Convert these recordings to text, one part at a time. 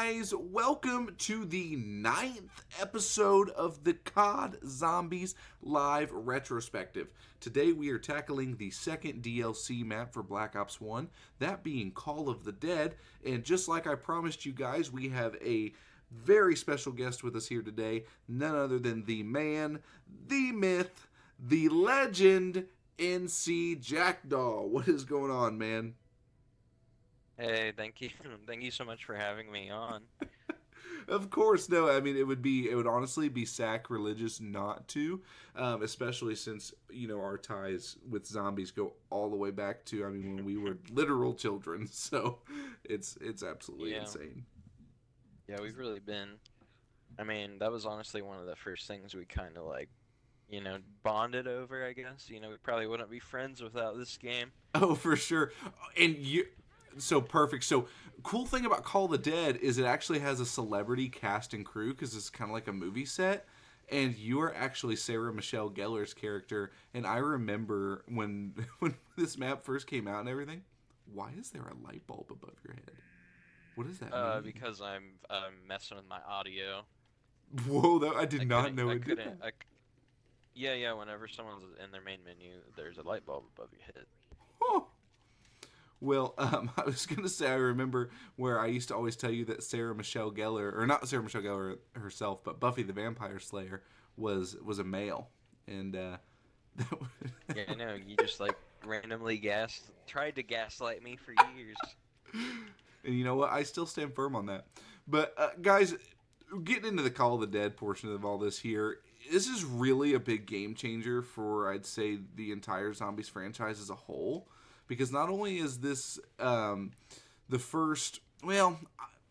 guys? Welcome to the 9th episode of the COD Zombies Live Retrospective. Today we are tackling the second DLC map for Black Ops 1, that being Call of the Dead. And just like I promised you guys, we have a very special guest with us here today, none other than the man, the myth, the legend, NC Jackdaw. What is going on, man? Hey, thank you. Thank you so much for having me on. Of course, no. I mean, it would honestly be sacrilegious not to, especially since our ties with zombies go all the way back to when we were literal children. So it's absolutely Yeah. insane. Yeah, we've really been. That was honestly one of the first things we kind of bonded over, I guess. We probably wouldn't be friends without this game. Oh, for sure. And you, so perfect. So cool thing about Call of the Dead is it actually has a celebrity cast and crew because it's kind of like a movie set. And you are actually Sarah Michelle Gellar's character. And I remember when when this map first came out and everything. Why is there a light bulb above your head? What does that mean? Because I'm messing with my audio. Whoa, I did I not couldn't. know I it did couldn't. that. Yeah, yeah. Whenever someone's in their main menu, there's a light bulb above your head. Oh. Well, I was going to say, I remember where I used to always tell you that Sarah Michelle Gellar, or not Sarah Michelle Gellar herself, but Buffy the Vampire Slayer was a male. And, Yeah, I know. You just randomly tried to gaslight me for years. and you know what? I still stand firm on that. But, guys, getting into the Call of the Dead portion of all this here, this is really a big game changer for, I'd say, the entire Zombies franchise as a whole. Because not only is this the first, well,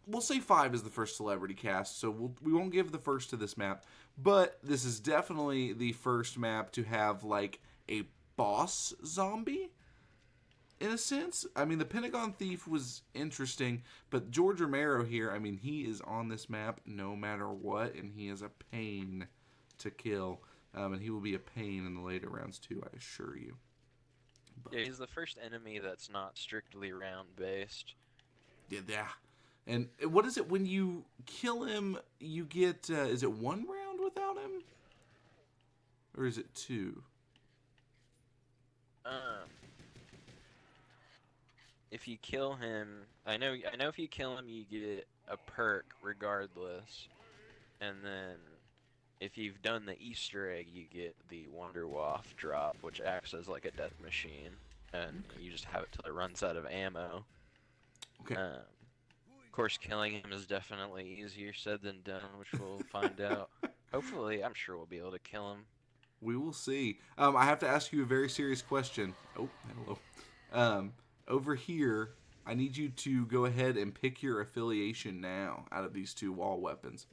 we'll say 5 is the first celebrity cast, so we won't give the first to this map, but this is definitely the first map to have like a boss zombie in a sense. I mean, the Pentagon Thief was interesting, but George Romero here, he is on this map no matter what, and he is a pain to kill, and he will be a pain in the later rounds too, I assure you. Yeah, he's the first enemy that's not strictly round based. Yeah. And what is it when you kill him? You get is it 1 round without him, or is it 2? Um, if you kill him, I know if you kill him, you get a perk regardless, and then if you've done the Easter egg, you get the Wonder Waff drop, which acts as like a death machine, and Okay. you just have it till it runs out of ammo. Okay. Of course, killing him is definitely easier said than done, which we'll find out. Hopefully, I'm sure we'll be able to kill him. We will see. I have to ask you a very serious question. Oh, hello. Over here, I need you to go ahead and pick your affiliation now out of these 2 wall weapons.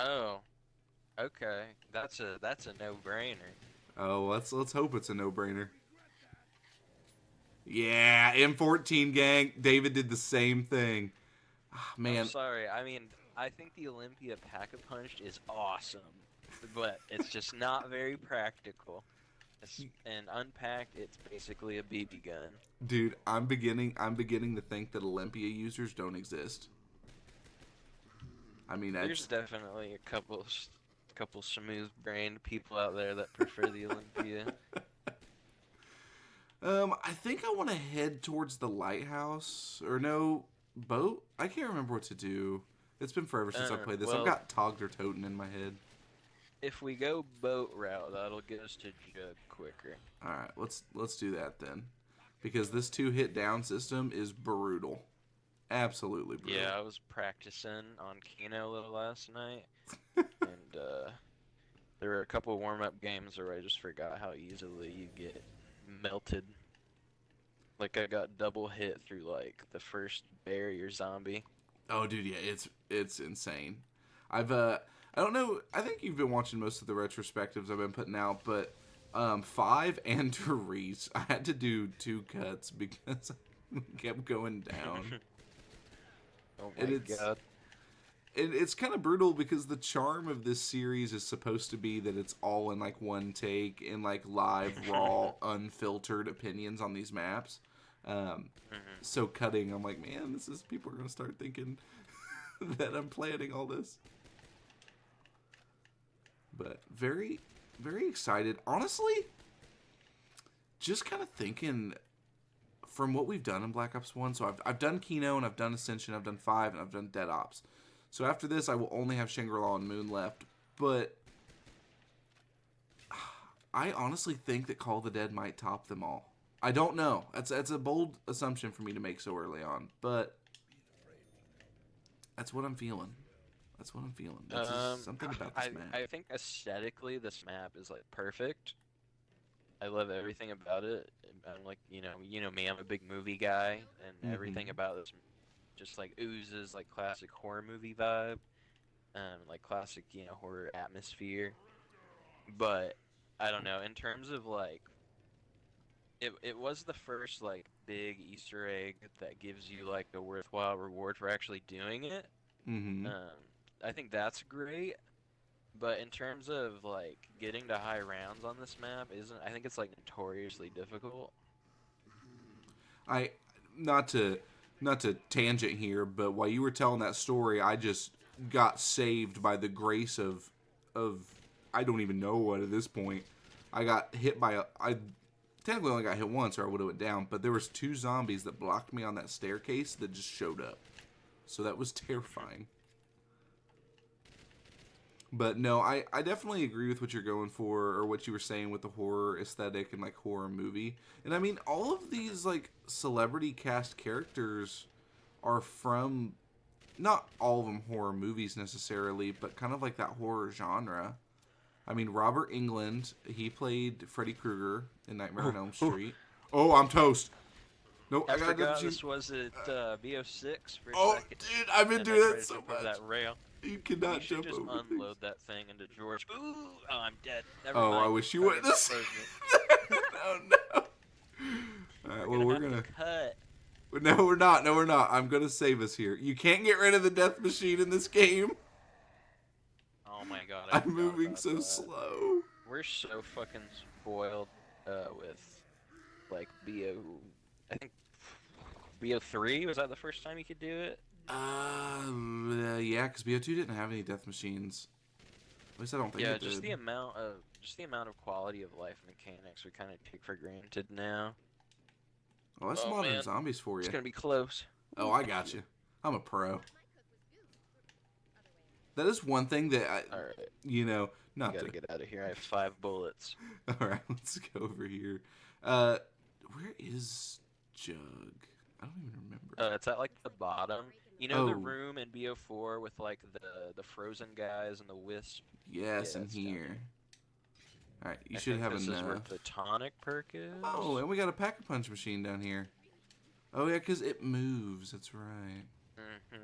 Oh, okay. That's a no-brainer. Oh, let's hope it's a no-brainer. Yeah, M14 gang. David did the same thing. Ah, I'm man, sorry. I think the Olympia Pack-a-Punch is awesome, but it's just not very practical. And unpacked, it's basically a BB gun. dude, I'm beginning to think that Olympia users don't exist. There's That's definitely a couple smooth-brained people out there that prefer the Olympia. I think I want to head towards the lighthouse or no boat. I can't remember what to do. It's been forever since I played this. I've Well, got Togged or Toten in my head. if we go boat route, that'll get us to Jug quicker. All right, let's do that then, because this 2-hit down system is brutal, absolutely Yeah, brutal. I was practicing on Kino a little last night, and there were a couple warm-up games where I just forgot how easily you get melted. Like I got double hit through the first barrier zombie. Oh, dude, yeah, it's insane. I don't know. I think you've been watching most of the retrospectives I've been putting out, but 5 and Therese, I had to do 2 cuts because I kept going down, Oh and my god. it's kind of brutal because the charm of this series is supposed to be that it's all in like one take and like live, raw, unfiltered opinions on these maps. Hmm. So cutting, I'm like, man, this is people are gonna start thinking that I'm planning all this. But very, very excited. Honestly, just kind of thinking from what we've done in Black Ops 1. So I've done Kino and I've done Ascension, I've done 5, and I've done Dead Ops. So after this, I will only have Shangri-La and Moon left. But I honestly think that Call of the Dead might top them all. I don't know. That's a bold assumption for me to make so early on, but that's what I'm feeling. That's what I'm feeling. That's just Um, something about this I map. I think aesthetically this map is like perfect. I love everything about it. I'm like, you know me, I'm a big movie guy, and everything Mm-hmm. about this just like oozes like classic horror movie vibe, like classic, horror atmosphere. But I don't know, in terms of like it was the first like big Easter egg that gives you like a worthwhile reward for actually doing it. Mm-hmm. Um, I think that's great. But in terms of like getting to high rounds on this map, isn't I think it's like notoriously difficult. I not to not to tangent here, but while you were telling that story, I just got saved by the grace of I don't even know what at this point. I got hit by a I technically only got hit once or I would have went down, but there was 2 zombies that blocked me on that staircase that just showed up. So that was terrifying. But no, I definitely agree with what you're going for or what you were saying with the horror aesthetic and like horror movie. And I mean all of these like celebrity cast characters are from not all of them horror movies necessarily, but kind of like that horror genre. I mean Robert Englund, he played Freddy Krueger in Nightmare on Oh, Elm oh, Street. Oh, I'm toast. No, I I got a forgot machine. this was at BO6 for a Oh, second, dude, I've been and I doing tried that to so jump over much. that rail. You You cannot should jump just over things. unload that thing into George. Ooh, oh, I'm dead. Never Oh, I mind. wish you Probably wouldn't gonna have said expose me. that. No, no. All right, We're well, gonna we're have to gonna. cut. No, we're not. No, we're not. I'm gonna save us here. You can't get rid of the death machine in this game. Oh my god, I I'm forgot moving about so that. slow. We're so fucking spoiled with like BO. I think BO3 was that the first time you could do it? Yeah, because BO2 didn't have any death machines. At least I don't think Yeah, it did. just the amount of quality of life mechanics we kind of take for granted now. Oh, that's Oh modern man, zombies for it's you. gonna be close. Oh, I got you. I'm a pro. That is one thing that All right, I not gotta to. get out of here. I have 5 bullets. All right, let's go over here. Uh, where is Jug? I don't even remember. It's at like the bottom. You know the Oh, room in BO4 with like the frozen guys and the wisp? Yeah, yes, in it's down here. here. All right, you I should think have this is where enough. the tonic perk Oh, is. and we got a pack-a-punch machine down here. Oh yeah, because it moves. That's right. Hmm.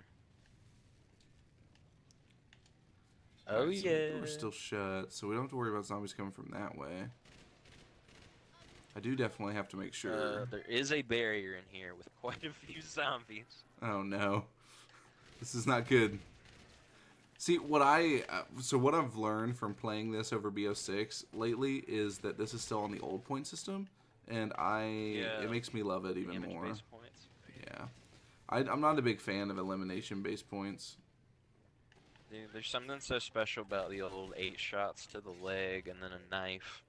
All Oh right, so the door's yeah. still shut, so we don't have to worry about zombies coming from that way. I do definitely have to make sure. There is a barrier in here with quite a few zombies. Oh no, this is not good. See, what I've learned from playing this over BO6 lately is that this is still on the old point system, and it Yeah, makes me love it even more. damage-based points. Yeah, I'm not a big fan of elimination based points. Dude, there's something so special about the old 8 shots to the leg and then a knife,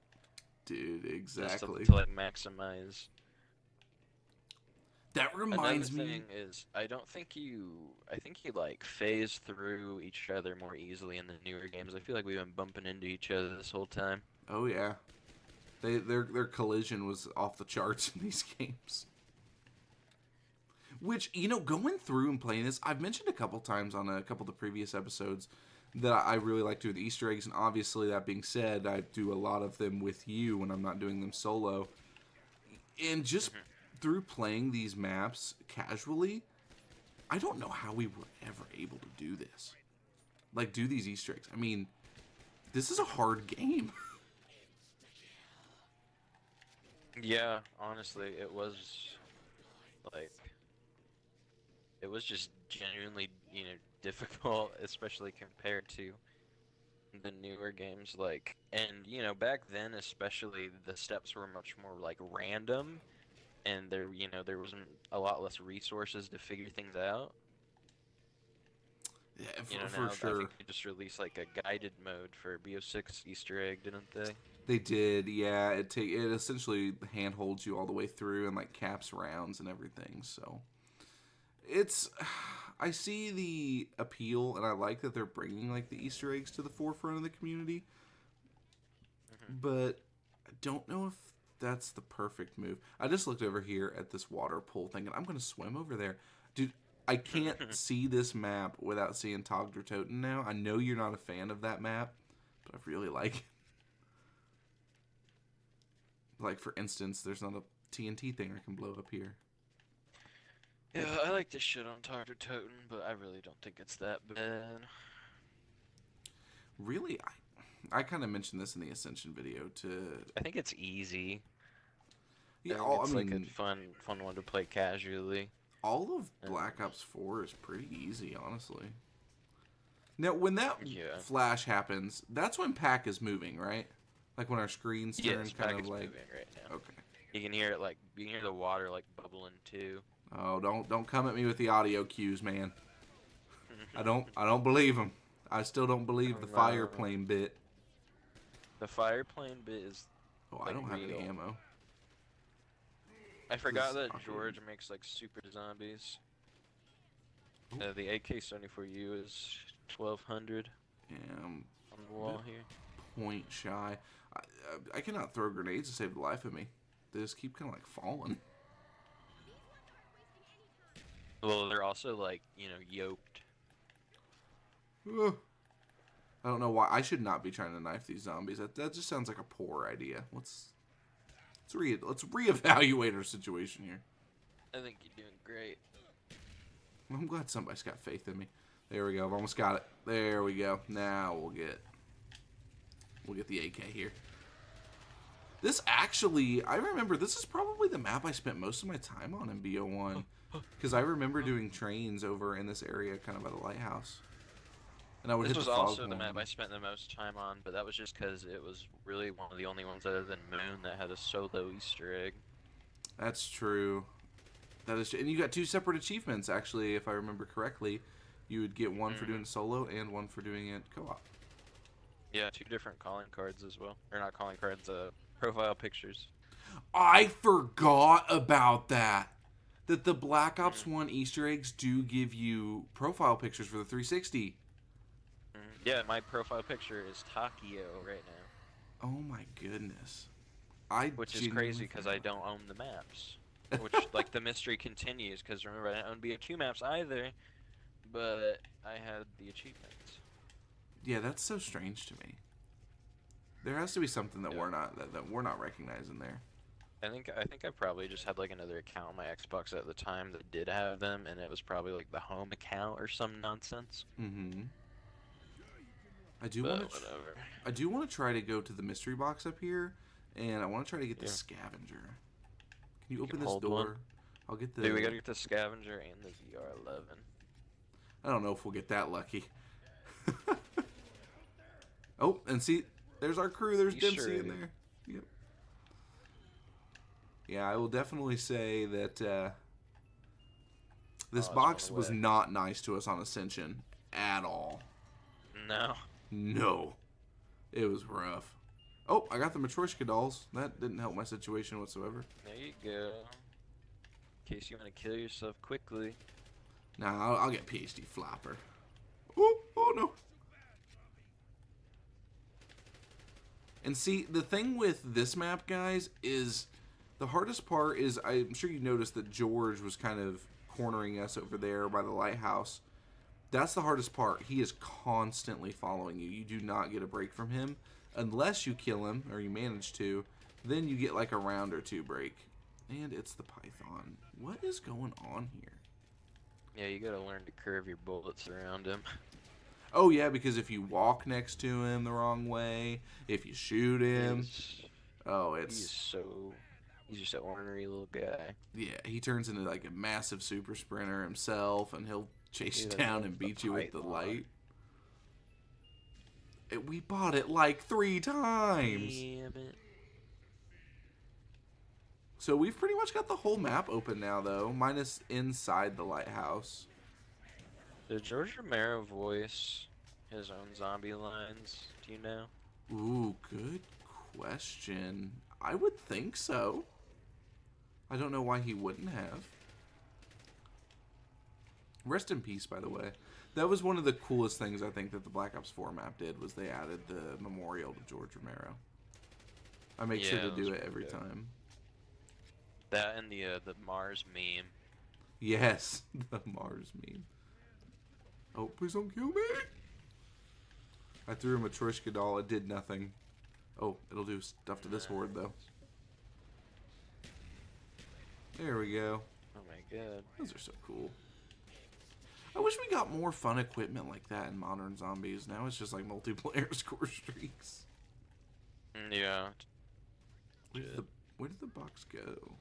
Dude, just to, exactly. to like maximize. That Another reminds me. thing is, I think you like phase through each other more easily in the newer games. I feel like we've been bumping into each other this whole time. Oh yeah, their collision was off the charts in these games. Which, going through and playing this, I've mentioned a couple times on a couple of the previous episodes that I really like to do the Easter eggs, and obviously, that being said, I do a lot of them with you when I'm not doing them solo. And just Hmm. through playing these maps casually, I don't know how we were ever able to do this. Like, do these Easter eggs. I mean, this is a hard game. Yeah, honestly, it was like it was just genuinely, difficult, especially compared to the newer games. Like, and back then, especially, the steps were much more like random, and there wasn't a lot less resources to figure things out. Yeah, for Now I sure. think they just released like a guided mode for BO6 Easter egg, didn't they? They did, yeah. It essentially handholds you all the way through and like caps rounds and everything. So it's I see the appeal and I like that they're bringing like the Easter eggs to the forefront of the community, Hmm. but I don't know if that's the perfect move. I just looked over here at this water pool thinking I'm gonna swim over there, dude. I can't see this map without seeing Togder Toten now. I know you're not a fan of that map, but I really like it. Like, for instance, there's not a TNT thing I can blow up here. Yeah, I like to shit on Dr. Toten, but I really don't think it's that bad. Really, I kind of mentioned this in the Ascension video to... I think it's easy. I Yeah, think I it's like a mean, fun one to play casually. all of And Black Ops 4 is pretty easy, honestly. Now, when that yeah, flash happens, that's when Pack is moving, right? Like when our screens turn yes, kind pack of is like... moving right now. Okay. You can hear it like you can hear the water like bubbling too. Oh, don't come at me with the audio cues, man. I don't believe them. I still don't believe the fire No, plane bit. the fire plane bit is Oh, I like don't have any real. ammo. I This forgot is that awkward. George makes like super zombies. Oh, The AK-74U is 1200 yeah, I'm on the a wall bit here. point shy. I cannot throw grenades to save the life of me. They just keep kind of like falling. Well, they're also like yoked. Ugh. I don't know why. I should not be trying to knife these zombies. That just sounds like a poor idea. Let's reevaluate our situation here. I think you're doing great. I'm glad somebody's got faith in me. There we go. I've almost got it. There we go. Now we'll get the AK here. This actually, I remember this is probably the map I spent most of my time on in BO1. Because I remember doing trains over in this area kind of by the lighthouse. And I would This hit was the also the foghorn. map I spent the most time on, but that was just because it was really one of the only ones other than Moon that had a solo Easter egg. That's true. That is, and you got two separate achievements actually, if I remember correctly. You would get one for doing it solo and one for doing it co-op. Yeah, two different calling cards as well. Or not calling cards, profile pictures. I forgot about that. That the Black Ops Mm-hmm. 1 Easter eggs do give you profile pictures for the 360. Yeah, my profile picture is Takio right now. Oh my goodness. I Which is genuinely crazy because I forgot. don't own the maps. Which, like, the mystery continues because remember, I didn't own BO2 maps either, but I had the achievements. Yeah, that's so strange to me. There has to be something that Yeah. that we're not recognizing there. I think I probably just had like another account on my Xbox at the time that did have them, and it was probably like the home account or some nonsense. Mm-hmm. I do But want to. whatever. I do want to try to go to the mystery box up here, and I want to try to get the Yeah. scavenger. Can you You open can this hold door? one. I'll get the. Dude, we gotta get the scavenger and the VR11. I don't know if we'll get that lucky. Oh, and see, there's our crew. There's Easter Dempsey in egg. there. Yep. Yeah, I will definitely say that this Oh, it's box going was away. not nice to us on Ascension at all. No. No, it was rough. Oh, I got the Matryoshka dolls. That didn't help my situation whatsoever. There you go. In case you want to kill yourself quickly. Nah, I'll get PhD Flopper. Oh no. And see, the thing with this map, guys, is the hardest part is I'm sure you noticed that George was kind of cornering us over there by the lighthouse. That's the hardest part. He is constantly following you. You do not get a break from him unless you kill him or you manage to. Then you get like a round or two break. And it's the Python. What is going on here? Yeah, you gotta learn to curve your bullets around him. Oh yeah, because if you walk next to him the wrong way, if you shoot him, oh, He's just an ornery little guy. yeah, he turns into like a massive super sprinter himself, and he'll chase you Dude, down that's and the beat you with the Python. light. We bought it like 3 times. Damn it. So we've pretty much got the whole map open now, though, minus inside the lighthouse. Did George Romero voice his own zombie lines? Do you know? Ooh, good question. I would think so. I don't know why he wouldn't have. Rest in peace, by the way. That was one of the coolest things I think that the Black Ops 4 map did, was they added the memorial to George Romero. I make sure to do it every time. That and the Mars meme. Yes, the Mars meme. Oh, please don't kill me! I threw him a Matryoshka doll. It did nothing. Oh, it'll do stuff to this horde, though. There we go. Oh my god. Those are so cool. I wish we got more fun equipment like that in Modern Zombies. Now it's just like multiplayer score streaks. Yeah. Where did the box go?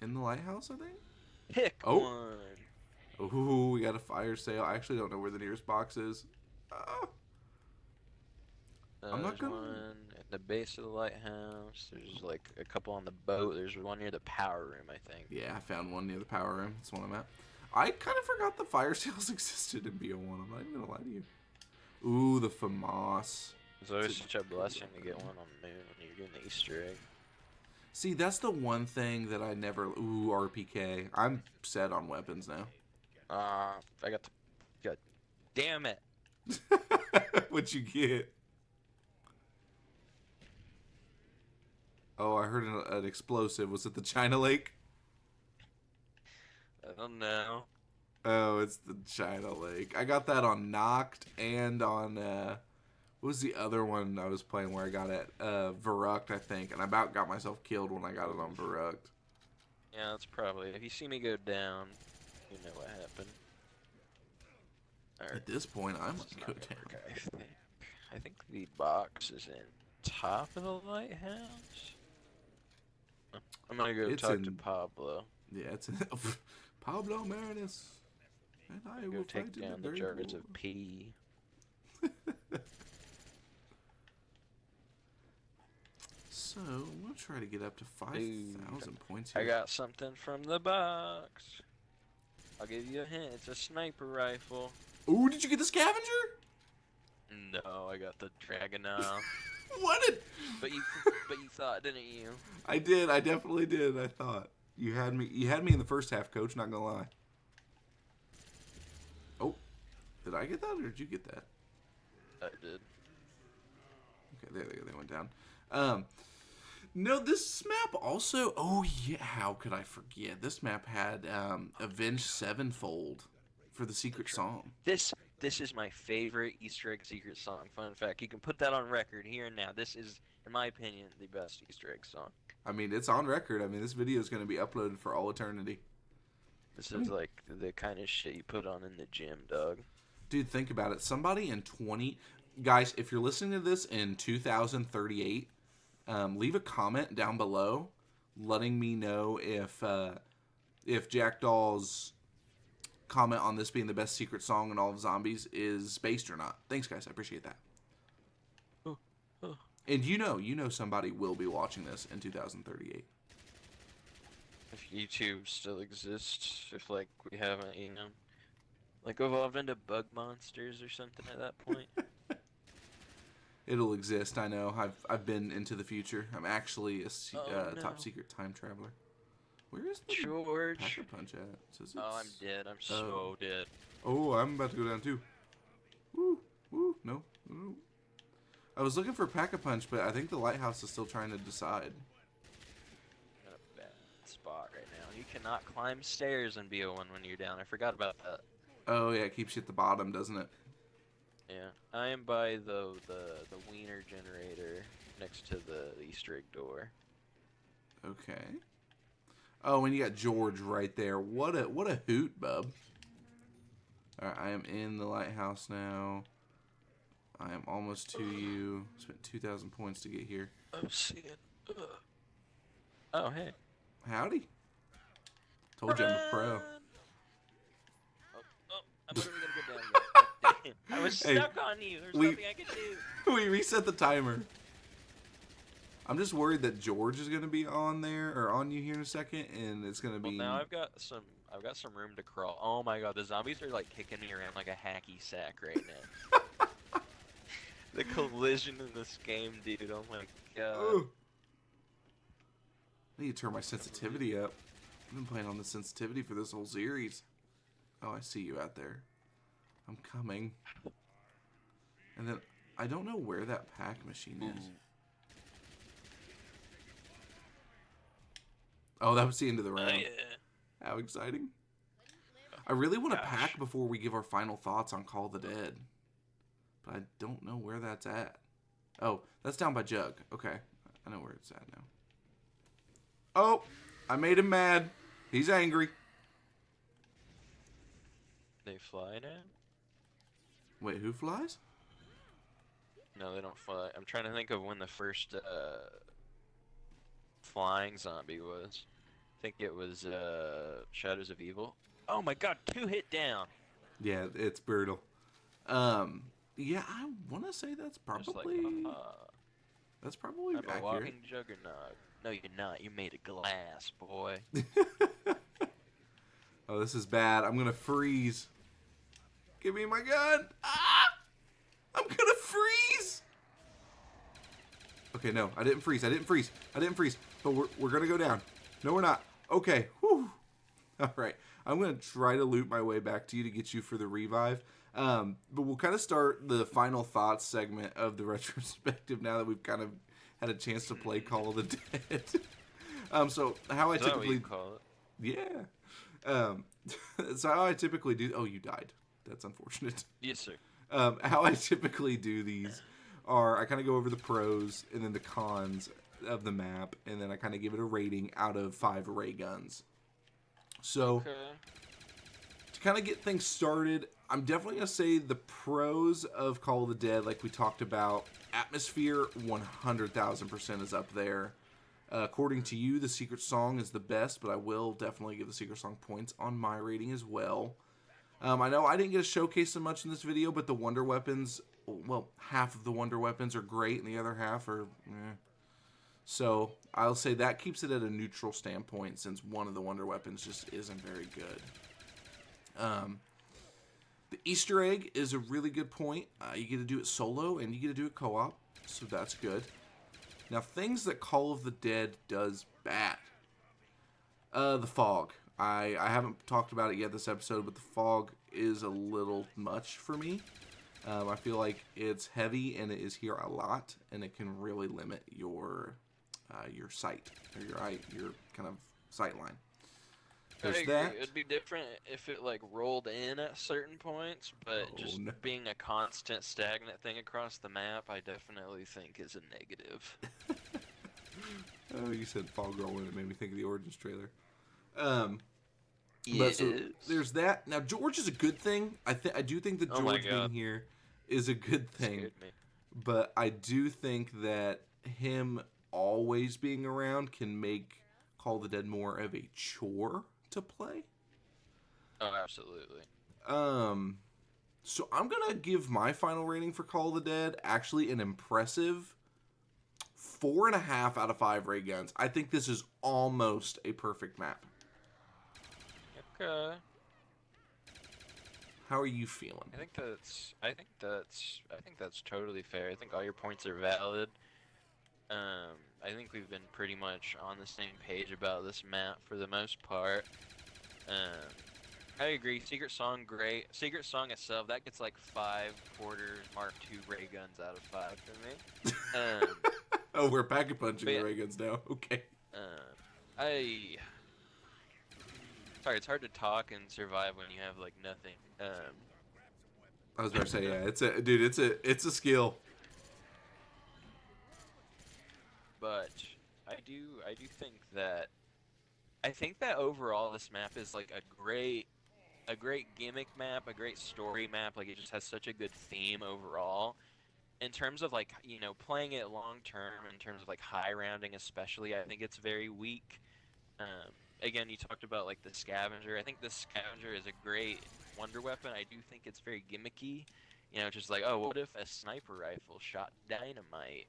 In the lighthouse, I think? Pick one. Oh, we got a fire sale. I actually don't know where the nearest box is. I'm not gonna... one at the base of the lighthouse. There's like a couple on the boat. There's one near the power room, I think. Yeah, I found one near the power room. That's one I'm at. I kind of forgot the fire sales existed in BO1. I'm not even gonna lie to you. Ooh, the FAMAS. It's always such a blessing to get one on the moon when you're doing the Easter egg. See, that's the one thing that I never... Ooh, RPK. I'm set on weapons now. I got the... God damn it. What you get? Oh, I heard an explosive. Was it the China Lake? I don't know. Oh, it's the China Lake. I got that on Knocked and on... what was the other one I was playing where I got it? Verrucked, I think. And I about got myself killed when I got it on Verrucked. Yeah, that's probably... If you see me go down, you know what happened. At this point, I might go down. I think the box is in top of the lighthouse. I'm gonna go talk to Pablo. Yeah, it's in Pablo Marinus. And I will take down the jars of pee. So, I'm gonna try to get up to 5,000 points here. I got something from the box. I'll give you a hint. It's a sniper rifle. Ooh, did you get the scavenger? No, I got the Dragunov. What? But you thought, didn't you? I did. I definitely did. I thought you had me. You had me in the first half, Coach. Not gonna lie. Oh, did I get that or did you get that? I did. Okay, there they go. They went down. No, this map also... Oh, yeah, how could I forget? This map had Avenged Sevenfold for the secret song. This is my favorite Easter egg secret song. Fun fact, you can put that on record here and now. This is, in my opinion, the best Easter egg song. I mean, it's on record. I mean, this video is going to be uploaded for all eternity. This is like the kind of shit you put on in the gym, dog. Dude, think about it. Somebody in 20... Guys, if you're listening to this in 2038... leave a comment down below letting me know if Jackdaw's comment on this being the best secret song in all of Zombies is based or not. Thanks, guys. I appreciate that. And you know somebody will be watching this in 2038. If YouTube still exists, if, like, we haven't, you know, like, evolved into bug monsters or something at that point. It'll exist, I know. I've been into the future. I'm actually a top secret time traveler. Where is the George Pack-a-Punch at? I'm dead. I'm so dead. Oh, I'm about to go down too. Woo, woo, no. I was looking for Pack-a-Punch, but I think the lighthouse is still trying to decide. I'm in a bad spot right now. You cannot climb stairs in BO1 when you're down. I forgot about that. Oh yeah, it keeps you at the bottom, doesn't it? Yeah, I am by the wiener generator next to the Easter egg door. Okay. Oh, and you got George right there. What a hoot, bub. Alright, I am in the lighthouse now. I am almost to you. Spent 2,000 points to get here. I'm seeing. Oh, hey. Howdy. Told you I'm a pro. Oh, I'm literally gonna go down again. I was stuck on you. There's nothing I could do. We reset the timer. I'm just worried that George is going to be on there or on you here in a second, and it's going to Well, now be. I've got some room to crawl. Oh my god, the zombies are like kicking me around like a hacky sack right now. The collision in this game, dude. Oh my god. Oh, I need to turn my sensitivity up. I've been playing on the sensitivity for this whole series. Oh, I see you out there. I'm coming. And then I don't know where that pack machine is. Oh, that was the end of the Oh round. yeah. How exciting. I really want to Gosh. pack before we give our final thoughts on Call of the Dead. But I don't know where that's at. Oh, that's down by Jug. Okay. I know where it's at now. Oh, I made him mad. He's angry. They fly now? Wait, who flies? No, they don't fly. I'm trying to think of when the first flying zombie was. I think it was Shadows of Evil. Oh my god, 2 hit down. Yeah, it's brutal. Yeah, I want to say that's Just like, probably I'm a accurate. walking juggernaut. No, you're not. You made of glass, boy. Oh, this is bad. I'm gonna freeze. Give me my gun. Ah! I'm gonna freeze. Okay, no, I didn't freeze. I didn't freeze. But we're gonna go down. No, we're not. Okay. Whew. All right. I'm gonna try to loop my way back to you to get you for the revive. But we'll kind of start the final thoughts segment of the retrospective now that we've kind of had a chance to play Call of the Dead. So how I Is that what typically you call it? yeah. So how I typically do. Oh, you died. That's unfortunate. Yes, sir. How I typically do these are I kind of go over the pros and then the cons of the map, and then I kind of give it a rating out of 5 ray guns. So Okay. to kind of get things started, I'm definitely going to say the pros of Call of the Dead, like we talked about, atmosphere 100,000% is up there. According to you, the Secret Song is the best, but I will definitely give the Secret Song points on my rating as well. I know I didn't get to showcase so much in this video, but the Wonder Weapons, well, half of the Wonder Weapons are great, and the other half are So I'll say that keeps it at a neutral standpoint, since one of the Wonder Weapons just isn't very good. The Easter egg is a really good point. You get to do it solo, and you get to do it co-op, so that's good. Now, things that Call of the Dead does bad. The fog. I haven't talked about it yet this episode, but the fog is a little much for me. I feel like it's heavy, and it is here a lot, and it can really limit your sight, or your kind of sight line. There's I agree. that. It'd be different if it like rolled in at certain points, but just no. being a constant stagnant thing across the map, I definitely think is a negative. Oh, you said fog rolling. It made me think of the Origins trailer. But so there's that. Now George is a good thing. I do think that Oh my George being God. here is a good thing. Scared me. But I do think that him always being around can make Call of the Dead more of a chore to play. Oh, absolutely. So I'm gonna give my final rating for Call of the Dead actually an impressive 4.5 out of 5 ray guns. I think this is almost a perfect map. Okay. How are you feeling? I think that's totally fair. I think all your points are valid. I think we've been pretty much on the same page about this map for the most part. I agree. Secret Song, great. Secret Song itself, that gets like 5 quarter Mark II ray guns out of 5 for me. Oh, we're pack punching But the yeah. ray guns now. Okay. Sorry, it's hard to talk and survive when you have like nothing. I was about to say, yeah, it's a skill. But I do think that overall this map is like a great gimmick map, a great story map. Like it just has such a good theme overall. In terms of like, you know, playing it long term, in terms of like high rounding especially, I think it's very weak. Again, you talked about like the scavenger. I think the scavenger is a great wonder weapon. I do think it's very gimmicky. You know, just like, oh, what if a sniper rifle shot dynamite?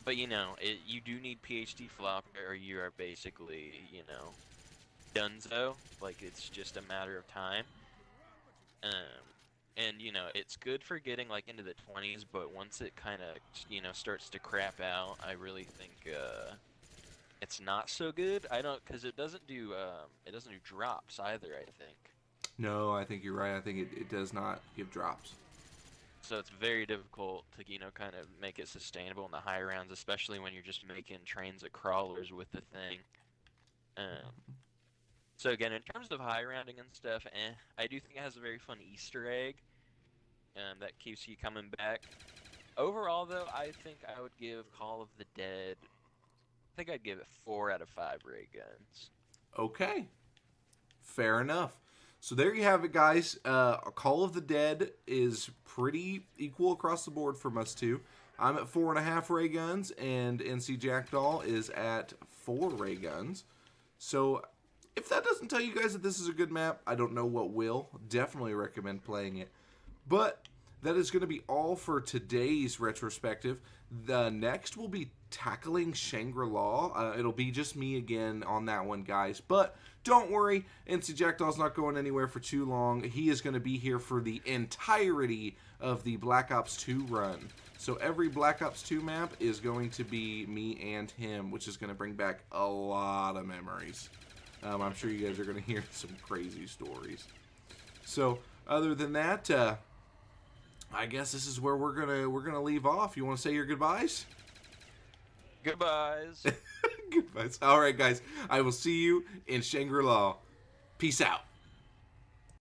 But you do need PhD flop, or you are basically, donezo. Like it's just a matter of time. Um, and it's good for getting like into the 20s, but once it kind of starts to crap out, I really think it's not so good. I don't because it doesn't do drops either, I think. No, I think you're right. I think it does not give drops. So it's very difficult to kind of make it sustainable in the high rounds, especially when you're just making trains of crawlers with the thing. Um, so again, in terms of high rounding and stuff, I do think it has a very fun Easter egg that keeps you coming back. Overall, though, I think I would give Call of the Dead. I think I'd give it 4 out of 5 ray guns. Okay, fair enough. So there you have it, guys. Call of the Dead is pretty equal across the board from us two. I'm at 4.5 ray guns, and NC Jackdaw is at 4 ray guns. So if that doesn't tell you guys that this is a good map, I don't know what will. Definitely recommend playing it. But that is going to be all for today's retrospective. The next will be tackling Shangri-La. It'll be just me again on that one, guys. But don't worry, NC Jackdaw's not going anywhere for too long. He is going to be here for the entirety of the Black Ops 2 run. So every Black Ops 2 map is going to be me and him, which is going to bring back a lot of memories. I'm sure you guys are going to hear some crazy stories. So other than that, I guess this is where we're gonna leave off. You want to say your goodbyes? Goodbyes. Goodbyes. All right, guys. I will see you in Shangri-La. Peace out.